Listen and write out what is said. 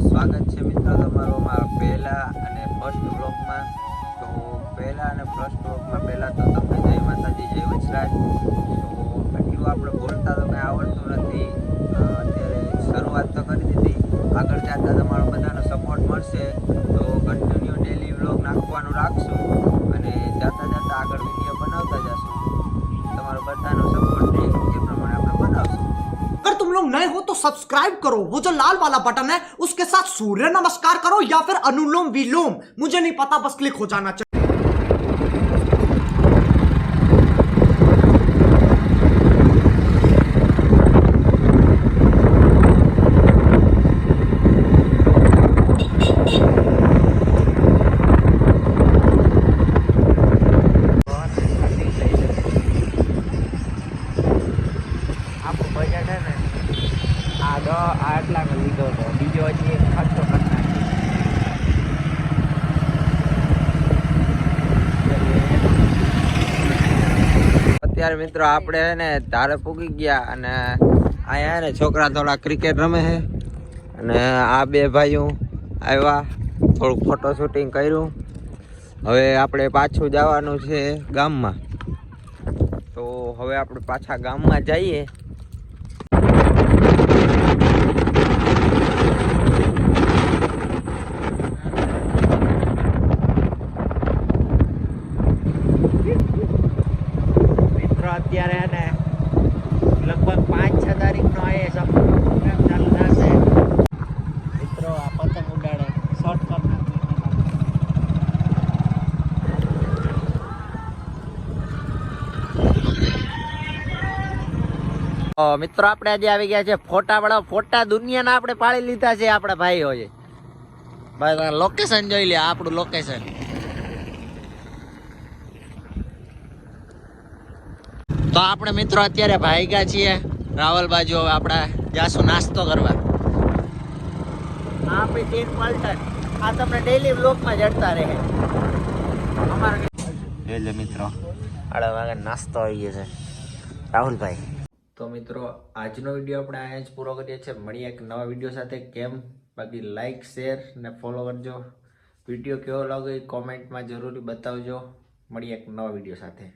સ્વાગત છે મિત્રો તમારો મારા પહેલા અને ફર્સ્ટ વ્લોગમાં. તો પહેલા અને ફર્સ્ટ વ્લોગમાં પહેલા તો તમને જય માતાજી, જય વજરાજ. તો આટલું આપણે બોલતા તો કંઈ આવડતું નથી. અત્યારે શરૂઆત તો કરી દીધી. આગળ જતા તમારો બધાનો સપોર્ટ મળશે તો કન્ટિન્યુ ડેલી વ્લોગ નાખવાનું રાખશું અને જતા જતા આગળ વિડીયો બનાવતા જશું. તમારો બધાનો સપોર્ટ છે એ પ્રમાણે આપણે બનાવશું. अगर तुम लोग नए हो तो सब्सक्राइब करो, वो जो लाल वाला बटन है उसके साथ सूर्य नमस्कार करो या फिर अनुलोम विलोम, मुझे नहीं पता, बस क्लिक हो जाना चाहिए. આટલાનો લીધો હતો, બીજો હજી એક ખર્ચો કરી નાખ્યો. અત્યારે મિત્રો આપણે ને ધારે પૂગી ગયા અને અહીંયા ને છોકરા થોડા ક્રિકેટ રમે છે અને આ બે ભાઈઓ આવ્યા, થોડુંક ફોટો શૂટિંગ કર્યું. હવે આપણે પાછું જવાનું છે ગામમાં. તો હવે આપણે પાછા ગામમાં જઈએ. અત્યારે એને લગભગ 5-6 તારીખનો IAS પ્રોગ્રામ ચાલુ થશે. મિત્રો આ પતંગ ઉડાડે શોર્ટ કરી નાખ્યું. મિત્રો આપણે આજે આવી ગયા છે ફોટા દુનિયાના આપણે પાડી લીધા છે આપણા ભાઈઓએ. ભાઈ લોકેશન જોઈ લે, આપણું લોકેશન. તો આપણે મિત્રો અત્યારે ભાગ્યા છીએ રાવલ બાજુ. હવે આપણે જાશું નાસ્તો કરવા. આપણી ટીમ પલટન આ તમને ડેલી વ્લોગમાં જડતા રહે એટલે મિત્રો. 8 વાગે નાસ્તો આવી ગયો છે રાહુલભાઈ. તો મિત્રો આજનો વિડીયો આપણે અહીંયા જ પૂરો કરીએ છીએ. મળીએ એક નવા વિડીયો સાથે. કેમ બાકી લાઈક, શેર ને ફોલો કરજો. વિડીયો કેવો લાગે કોમેન્ટમાં જરૂરી બતાવજો. મળીએ એક નવા વિડીયો સાથે.